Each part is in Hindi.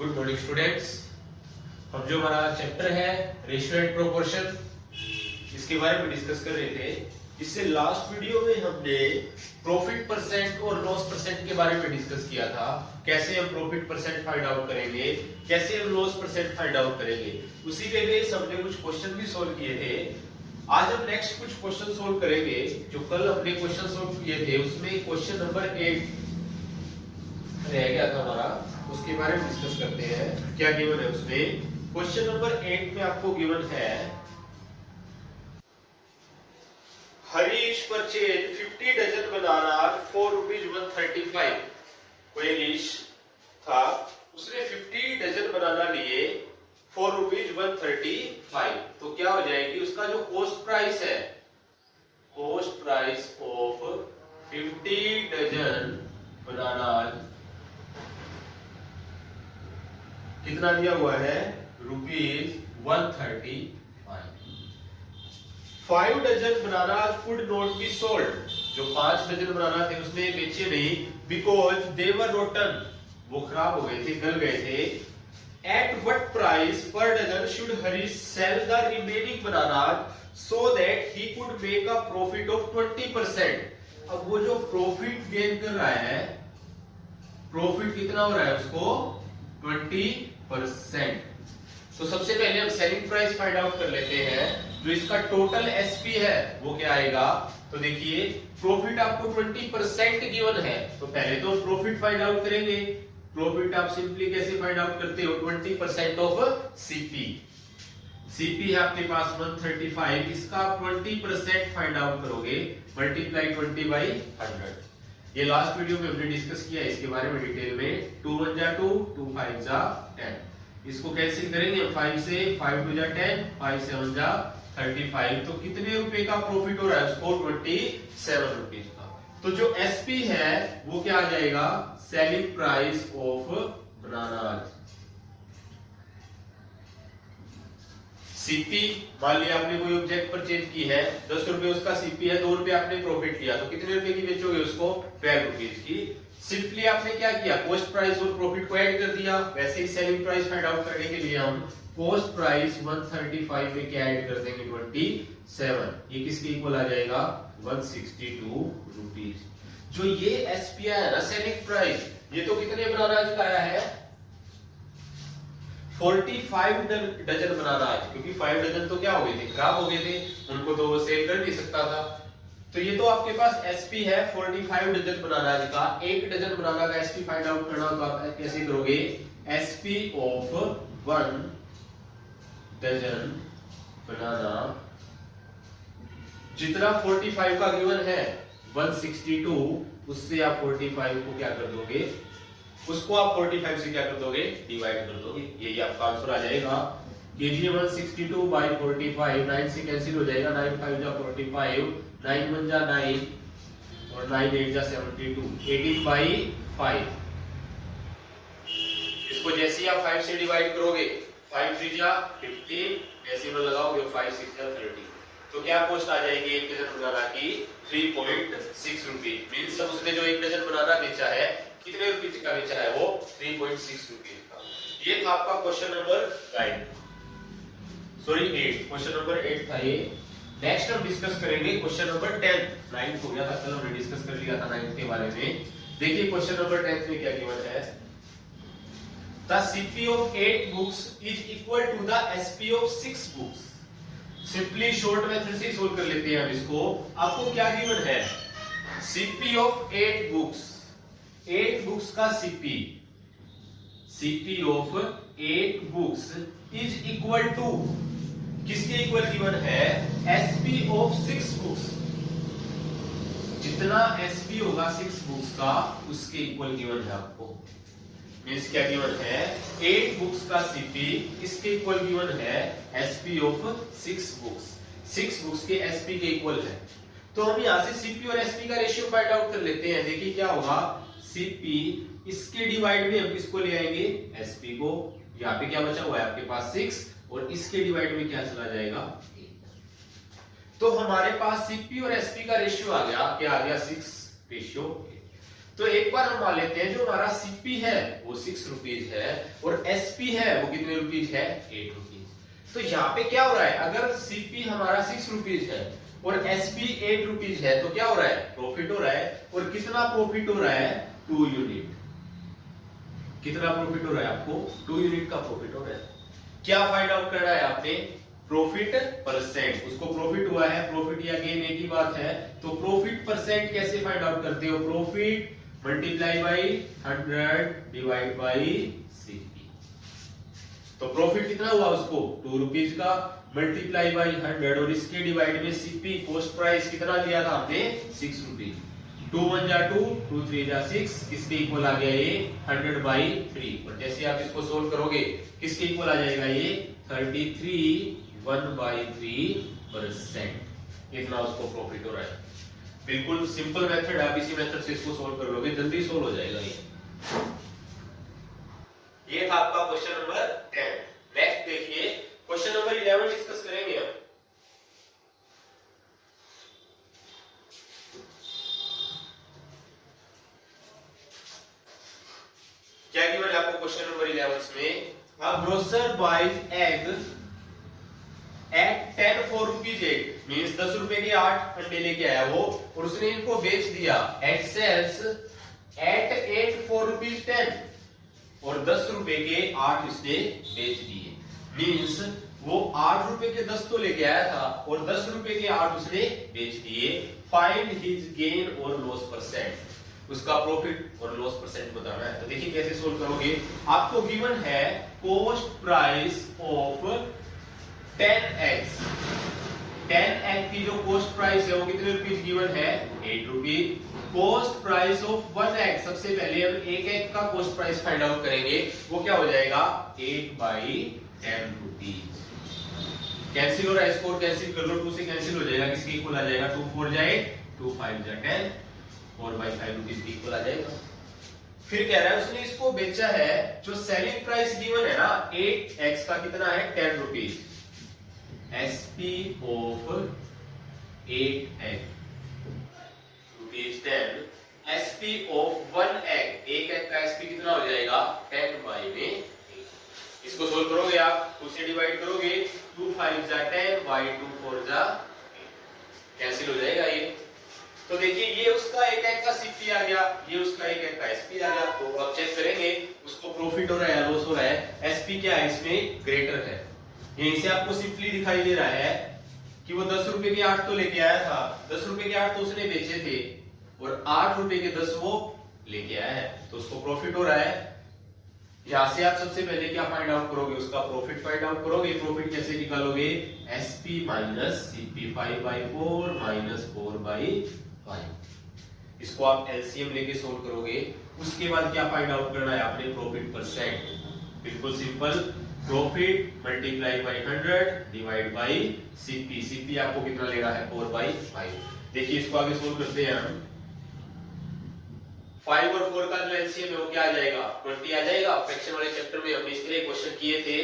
Good morning students. हम जो हमारा चैप्टर है रेशियो एंड प्रोपोर्शन, इसके बारे में डिस्कस कर रहे थे। इससे लास्ट वीडियो में हमने प्रॉफिट परसेंट और लॉस परसेंट के बारे में डिस्कस किया था। कैसे हम प्रॉफिट परसेंट फाइंड आउट करेंगे, कैसे हम लॉस परसेंट फाइंड आउट करेंगे। उसी के बेस हमने कुछ क्वेश्चन भी सॉल्व किए थे। आज हम नेक्स्ट कुछ क्वेश्चन सॉल्व करेंगे। जो कल हमने क्वेश्चन सॉल्व किए थे उसमें क्वेश्चन नंबर 8 रह गया था हमारा, उसके बारे में डिस्कस करते हैं। क्या गिवन है उसमें? क्वेश्चन नंबर 8 में आपको गिवन है हरीश परचेज 50 डजन बनाना ₹4.135। कोई हरीश था, उसने 50 डजन बनाना लिए ₹4.135। तो क्या हो जाएगी उसका जो कॉस्ट प्राइस है, cost price of 50 dozen banana कितना दिया हुआ है? ₹135। 5 dozen banana could not be sold. जो 5 डजन बनाना थे उसने बेचे नहीं, बिकॉज दे वर रोटन, वो खराब हो गए थे, गल गए थे। At what price per dozen should Harish sell the remaining banana so that he could make a profit of 20%। अब वो जो प्रॉफिट गेन कर रहा है, प्रॉफिट कितना हो रहा है उसको? 20%। तो सबसे पहले हम सेलिंग प्राइस फाइंड आउट कर लेते हैं। जो इसका टोटल एसपी है वो क्या आएगा? तो देखिए प्रॉफिट आपको 20% गिवन है, तो पहले तो प्रॉफिट फाइंड आउट करेंगे। प्रॉफिट आप सिंपली कैसे फाइंड आउट करते हो? 20% ऑफ सीपी। सीपी है आपके पास 135, इसका आप 20% फाइंड आउट करोगे, मल्टीप्लाई 20 बाई 100। ये लास्ट वीडियो में हमने डिस्कस किया है इसके बारे में डिटेल में। 2 1 जा 2, 2 5 जा 10। इसको कैंसिल करेंगे 5 से, 5 2 जा 10, 5 7 जा 35। तो कितने रुपए का प्रॉफिट हो रहा है उसको? 27 रुपीज का। तो जो एसपी है वो क्या आ जाएगा? Selling price of banana. CP, मान लिया आपने कोई ऑब्जेक्ट परचेज की है, 10 रुपए उसका सीपी है, 2 रुपए आपने प्रॉफिट किया, तो कितने रुपए की बेचोगे उसको? 12 रुपीज की। सिंपली आपने क्या किया? कॉस्ट प्राइस और प्रॉफिट को ऐड कर दिया। वैसे ही सेलिंग प्राइस फाइंड आउट करने के लिए हम कॉस्ट प्राइस 135 में क्या ऐड कर देंगे? 27। ये किसके इक्वल आ जाएगा? 162 रुपीज। जो ये एसपीआई है ना, सेलिंग प्राइस, ये तो कितने बनाना का आया है? 45 डजन बनाना आज, क्योंकि 5 डजन तो क्या हो गए थे? खराब हो गए थे, उनको तो वो सेल कर नहीं सकता था। तो ये तो आपके पास एसपी है 45 डजन बनाना का। 1 डजन बनाना का एसपी फाइंड आउट करना तो आप कैसे करोगे? एसपी ऑफ 1 डजन बनाना, जितना 45 का गिवन है 162, उससे आप 45 को क्या कर दोगे? उसको आप 45 से क्या कर दोगे? डिवाइड कर दोगे। यही आपका आंसर आ जाएगा। कीजिए 162 बाई 45, 9 से कैंसिल हो जाएगा, 9 5 जा 45, 9 1 जा 9 और 9 8 जा 72, 18 बाई 5। इसको जैसे ही आप 5 से डिवाइड करोगे, 5 3 जा 15, डेसिमल लगाओगे 5 6 जा 30, तो क्या कॉस्ट आ जाएगी एक डजन बनाना की? 3.6 रुपीज। मींस उसने जो एक डजन बनाना बेचा है, कितने रुपीज का बेचा है वो? 3.6 रुपीज का। ये था आपका क्वेश्चन नंबर 8। क्वेश्चन नंबर 8 था ये। नेक्स्ट हम डिस्कस करेंगे क्वेश्चन नंबर 10। 9 हो गया था कल, हमने डिस्कस कर लिया था 9 के बारे में। देखिए क्वेश्चन नंबर 10 में क्या गिवन है? The CP of 8 books is equal to the SP of 6 books. Simply short method से सोल्व कर लेते हैं हम इसको। आपको क्या गिवन है? सीपी ऑफ 8 बुक्स, 8 बुक्स का CP, CP of 8 books is equal to, किसके इक्वल गिवन है? SP of 6 books. जितना एसपी होगा 6 बुक्स का, उसके इक्वल गिवन है आपको। मींस क्या गिवन है? 8 बुक्स का सीपी, इसके इक्वल गिवन है एसपी ऑफ 6 बुक्स। 6 बुक्स के एसपी के इक्वल है। तो हम यहां से सीपी और एसपी का रेशियो फाइंड आउट कर लेते हैं। देखिए क्या होगा? सीपी, इसके डिवाइड में हम किसको ले आएंगे? एसपी को। यहाँ पे क्या बचा हुआ है आपके पास? 6, और इसके डिवाइड में क्या चला जाएगा? 8। तो हमारे पास सीपी और एसपी का रेशियो आ गया, क्या आ गया? 6:8। तो एक बार हम मान लेते हैं जो हमारा सीपी है वो 6 रुपीज है और एसपी है वो कितने रुपीज है 8 रुपीज। तो यहाँ पे क्या हो रहा है, अगर सीपी हमारा 6 रुपीज है और एसपी 8 रुपीज है तो क्या हो रहा है, प्रॉफिट हो रहा है। और कितना प्रॉफिट हो रहा है, 2 यूनिट। कितना प्रॉफिट हो रहा है आपको, 2 यूनिट का प्रॉफिट हो रहा है। क्या फाइंड आउट करना है आपने, प्रॉफिट परसेंट। उसको प्रॉफिट हुआ है, प्रॉफिट या गेन एक ही बात है। तो प्रॉफिट परसेंट कैसे फाइंड आउट करते हो, profit multiply by 100 divide by CP. तो प्रॉफिट कितना हुआ उसको 2 रुपीज का, मल्टीप्लाई बाई 100 और इसके डिवाइड में सीपी कॉस्ट प्राइस कितना लिया था आपने 6 रुपीज। 2 1 जा 2, 2 3 जा 6, किसके इक्वल आ गया ये 100 बाई 3। और जैसे आप इसको सोल्व करोगे किसके इक्वल आ जाएगा ये 33 1/3%। इतना उसको प्रॉफिट हो रहा है। बिल्कुल सिंपल मेथड, आप इसी मेथड से इसको सोल्व कर लोगे, जल्दी सोल्व हो जाएगा ये था आपका क्वेश्चन नंबर 10। नेक्स्ट देखिए क्वेश्चन नंबर 11 डिस्कस करेंगे हम। क्या गिवन है आपको क्वेश्चन नंबर 11 में, a grocer buys egg at 10 4 rupees 8 means 10 रुपए के 8 अंडे लेके आया वो और उसने इनको बेच दिया at sells at 8 4 rupees 10 और 10 रुपए के 8 इसने बेच दिए। मींस वो 8 रुपए के 10 तो लेके आया था और 10 रुपए के 8 उसने बेच दिए। फाइंड हिज गेन और लॉस परसेंट। उसका प्रॉफिट और लॉस परसेंट बताना है। तो देखिए कैसे सोल्व करोगे, आपको गिवन है cost price of 10 eggs. 10 egg की जो कॉस्ट प्राइस है वो कितने रुपीज गिवन है 8 rupees. Cost price of 1 egg, सबसे पहले हम एक एग का कॉस्ट प्राइस फाइंड आउट करेंगे, वो क्या हो जाएगा 8/10 रुपीज। कैंसिल हो रहा है, इसको कैंसिल कर लो, 2 से कैंसिल हो जाएगा, किसके इक्वल आ जाएगा 2 4 जाए 2 5 जा 10, 4/5 रुपीज के इक्वल आ जाएगा। फिर कह रहा है उसने इसको बेचा है, जो सेलिंग प्राइस गिवन है ना 8 एग्स का कितना है 10 rupees. SP of 8 egg rupees 10, SP of 1 egg, एक एग का एसपी कितना हो जाएगा 10 बाई में। इसको सोल्व करोगे आप, 2 से डिवाइड करोगे 2 5 जा 10 बाई 2 4 जा 8, कैंसिल हो जाएगा ये। तो देखिए ये उसका एक एग का सीपी आ गया, ये उसका एक एग का एसपी आ गया। तो अब चेक करेंगे उसको प्रॉफिट हो रहा है लॉस हो रहा है। एसपी क्या है इसमें ग्रेटर है, यहीं से आपको सिंपली दिखाई दे रहा है कि वो 10 रुपए के 8 तो लेके आया था, 10 रुपए के 8 तो उसने बेचे थे और 8 रुपए के 10 वो लेके आया है, तो उसको प्रॉफिट हो रहा है। यहां से आप सबसे पहले क्या फाइंड आउट करोगे, उसका प्रॉफिट फाइंड आउट करोगे। प्रॉफिट कैसे निकालोगे, एसपी माइनस सीपी 5/4 माइनस 4/5। इसको आप एलसीएम लेके सोल्व करोगे। उसके बाद क्या फाइंड आउट करना है आपने, प्रॉफिट परसेंट। बिल्कुल simple, profit multiply by 100 divide by CP. CP आपको कितना लेना है 4/5। देखिए इसको आगे सोल्व करते हैं हम। 5 और 4 का जो एलसीएम है वो क्या आ जाएगा 20 आ जाएगा। फ्रैक्शन वाले चैप्टर में हमने इसके लिए क्वेश्चन किए थे।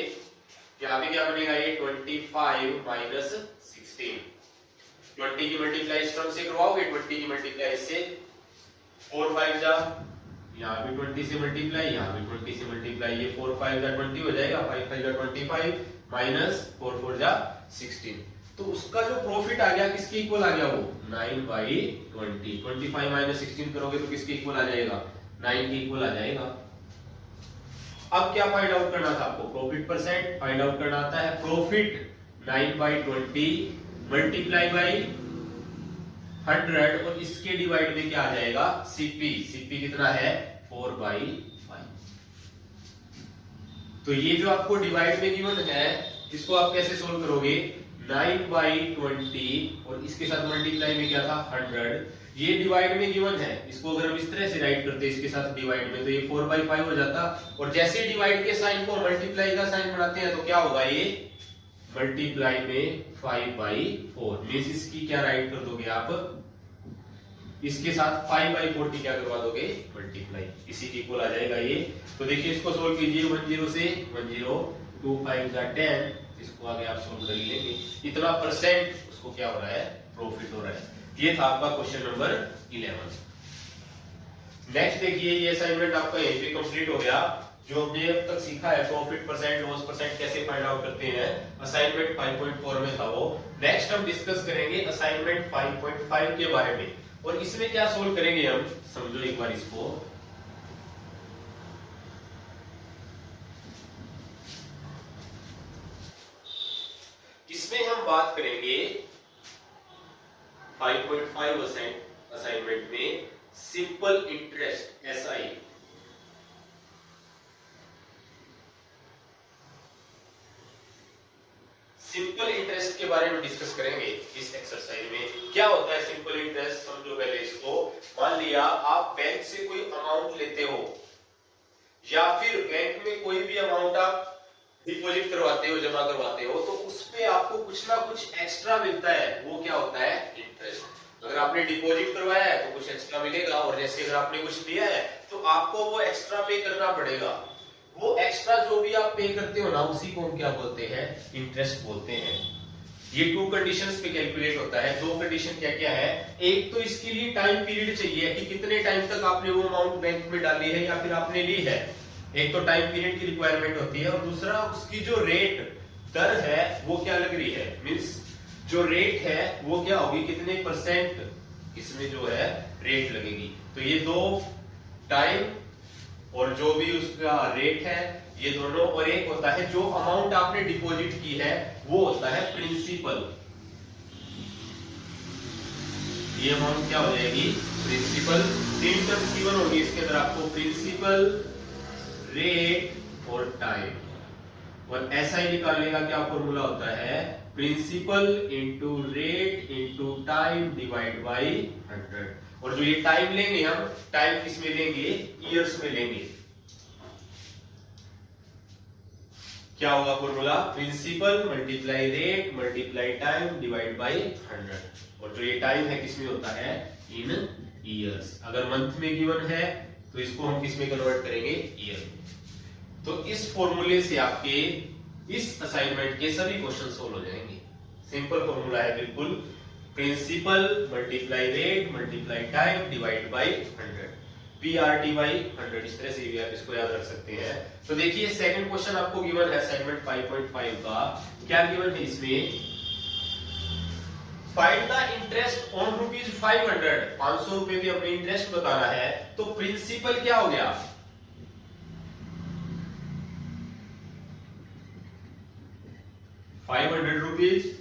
यहाँ पे क्या बनेगा ये 25 माइनस 16। 20 की मल्टीप्लाई इस टर्म से करवाओगे, 20 की मल्टीप्लाई इससे 4 5 जा, यहाँ भी 20 से मल्टीप्लाई, यहाँ भी 20 से मल्टीप्लाई, ये 4 5 जा 20 हो जाएगा, 5 5 जा 25 माइनस 4 4 जा 16। तो उसका जो प्रॉफिट आ गया किसके इक्वल आ गया वो 9/20। 25 माइनस 16 करोगे तो किसके इक्वल आ जाएगा 9 के इक्वल आ जाएगा। अब क्या फाइंड आउट करना था आपको, प्रॉफिट परसेंट फाइंड आउट करना आता है। प्रॉफिट 9/20 मल्टीप्लाई बाई 100 और इसके डिवाइड में क्या आ जाएगा सीपी। सीपी कितना है 4/5। तो ये जो आपको डिवाइड में गिवन है इसको आप कैसे सोल्व करोगे, 9/20 और इसके साथ मल्टीप्लाई में क्या था 100। ये डिवाइड में गिवन है, इसको अगर हम इस तरह से राइट करते इसके साथ डिवाइड में तो ये 4/5 हो जाता। और जैसे डिवाइड के साइन को मल्टीप्लाई का साइन बनाते हैं तो क्या होगा ये मल्टीप्लाई में 5/4। मींस इसकी क्या राइट कर दोगे आप, इसके साथ 5/4 की क्या करवा दोगे मल्टीप्लाई, इसी के इक्वल आ जाएगा ये। तो देखिए इसको सोल्व कीजिए, 10 से 10, 2 5 जा 10, इसको आगे आप सोल्व कर लेंगे। इतना परसेंट उसको क्या हो रहा है प्रॉफिट हो रहा है। ये था आपका क्वेश्चन नंबर 11। नेक्स्ट देखिए, ये असाइनमेंट आपका यहीं पे कंप्लीट हो गया। जो हमने अब तक सीखा है प्रॉफिट परसेंट, लॉस परसेंट कैसे फाइंड आउट करते हैं, असाइनमेंट 5.4 में था वो। नेक्स्ट हम डिस्कस करेंगे असाइनमेंट 5.5 के बारे में, और इसमें क्या सोल्व करेंगे हम, समझो एक बार इसको। इसमें हम बात करेंगे 5.5 असाइनमेंट में simple interest SI. Simple interest के बारे में डिस्कस करेंगे इस एक्सरसाइज में। क्या होता है सिंपल इंटरेस्ट, समझो पहले इसको। मान लिया आप बैंक से कोई अमाउंट लेते हो, या फिर बैंक में कोई भी अमाउंट आप डिपॉजिट करवाते हो, जमा करवाते हो, तो उसपे आपको कुछ ना कुछ एक्स्ट्रा मिलता है, वो क्या होता है, इंटरेस्ट। अगर आपने डिपॉजिट करवाया है तो कुछ एक्स्ट्रा मिलेगा, और जैसे अगर आपने कुछ लिया है तो आपको वो एक्स्ट्रा पे करना पड़ेगा। वो एक्स्ट्रा जो भी आप पे करते हो ना, उसी को हम क्या बोलते हैं, इंटरेस्ट बोलते हैं। ये 2 कंडीशंस पे कैलकुलेट होता है। 2 कंडीशन क्या क्या है, एक तो इसके लिए टाइम पीरियड चाहिए कि कितने टाइम तक आपने वो अमाउंट बैंक में डाली है या फिर आपने ली है, एक तो टाइम पीरियड की रिक्वायरमेंट होती है, और दूसरा उसकी जो रेट दर है वो क्या लग रही है, मींस जो रेट है वो क्या होगी, कितने परसेंट इसमें जो है रेट लगेगी। तो ये 2 टाइम और जो भी उसका रेट है, ये दोनों, और एक होता है जो अमाउंट आपने डिपॉजिट की है वो होता है प्रिंसिपल। ये अमाउंट क्या हो जाएगी, प्रिंसिपल। 3 टर्म्स गिवन होगी इसके अंदर आपको, प्रिंसिपल, रेट और टाइम। और ऐसा ही निकालने का क्या फॉर्मूला होता है, principal into rate into time divide by 100। और जो ये टाइम लेंगे हम, टाइम किस में लेंगे, ईयर्स में लेंगे। क्या होगा formula, principal multiply rate multiply time divide by 100। और जो ये टाइम है किस में होता है, इन ईयर्स। अगर मंथ में गिवन है तो इसको हम किस में कन्वर्ट करेंगे, ईयर में। तो इस फॉर्मूले से आपके इस असाइनमेंट के सभी क्वेश्चन सोल्व हो जाएंगे। सिंपल फॉर्मूला है बिल्कुल, principal multiply rate multiply time divide by 100, PRT by 100। इस तरह से भी आप इसको याद रख सकते हैं। तो देखिए सेकंड क्वेश्चन आपको गिवन है असाइनमेंट 5.5 का। क्या गिवन है इसमें, फाइंड द इंटरेस्ट ऑन ₹500। 500 रुपए भी अपने इंटरेस्ट बताना है। तो प्रिंसिपल क्या हो गया, ₹500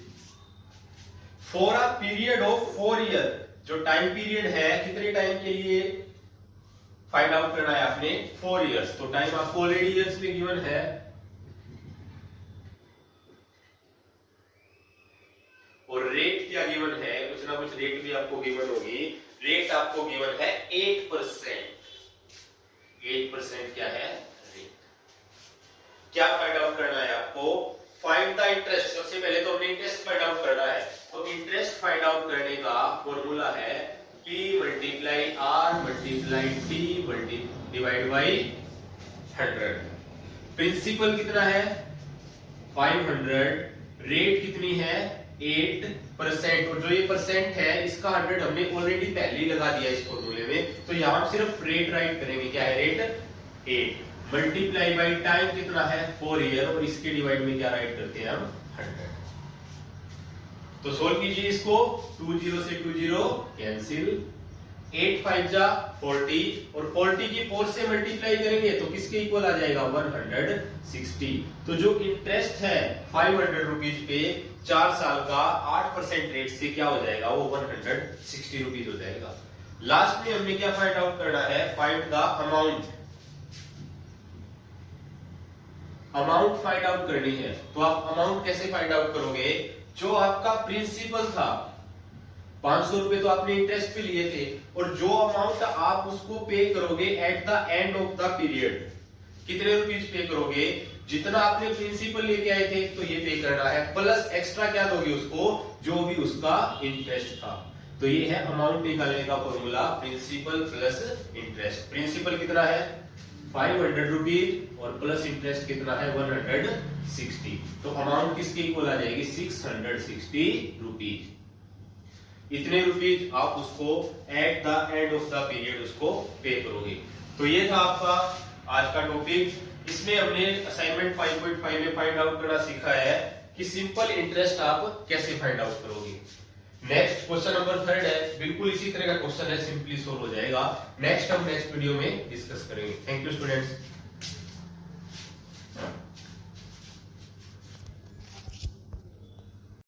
for a period of 4 year. जो टाइम पीरियड है, कितने टाइम के लिए फाइंड आउट करना है आपने, 4 इयर्स। तो टाइम आपको ऑलरेडी ईयर्स में गिवन है, और रेट क्या गिवन है, कुछ ना कुछ रेट भी आपको गिवन होगी। रेट आपको गिवन है 8%। 8% क्या है, रेट। क्या फाइंड आउट करना है आपको, फाइंड द इंटरेस्ट। सबसे पहले तो हमें इंटरेस्ट फाइंड आउट करना है। तो इंटरेस्ट फाइंड आउट करने का फॉर्मूला है P multiply R multiply T divide by 100। Principal कितना है 500, रेट कितनी है 8%, और जो ये परसेंट है इसका 100 हमने ऑलरेडी पहले ही लगा दिया इस फॉर्मूले में। तो यहां सिर्फ रेट राइट करेंगे, क्या है रेट 8 मल्टीप्लाई बाई टाइम कितना है 4 ईयर, और इसके डिवाइड में क्या राइट करते हैं हम 100। तो सोल्व कीजिए इसको, 20 से 20 कैंसिल, 8 5 जा 40, और 40 की 4 से मल्टीप्लाई करेंगे तो किसके इक्वल आ जाएगा 160। तो जो इंटरेस्ट है 500 रुपीज पे 4 साल का 8% रेट से क्या हो जाएगा, वो 160 रुपीज हो जाएगा। लास्ट में हमने क्या फाइंड आउट करना है, find the amount. Amount find out करनी है। तो आप अमाउंट कैसे फाइंड आउट करोगे, जो आपका प्रिंसिपल था 500 रुपए तो आपने इंटरेस्ट पे लिए थे, और जो अमाउंट आप उसको पे करोगे at the end of the period, कितने रुपीज पे करोगे, जितना आपने प्रिंसिपल लेके आए थे तो ये पे करना है, प्लस एक्स्ट्रा क्या दोगे उसको, जो भी उसका इंटरेस्ट था। तो ये है अमाउंट निकालने का formula, principal plus interest. Principal कितना है 500 रुपीज और प्लस इंटरेस्ट कितना है 160। तो अमाउंट किसके इक्वल आ जाएगी 660 रुपीज। इतने रुपीज आप उसको at the end of the period उसको पे करोगे। तो ये था आपका आज का टॉपिक। इसमें हमने असाइनमेंट 5.5 में फाइंड आउट करना सीखा है कि सिंपल इंटरेस्ट आप कैसे फाइंड आउट करोगे। नेक्स्ट क्वेश्चन नंबर 3 है, बिल्कुल इसी तरह का क्वेश्चन है, सिंपली सोल्व हो जाएगा। नेक्स्ट हम नेक्स्ट वीडियो में डिस्कस करेंगे। Thank you students.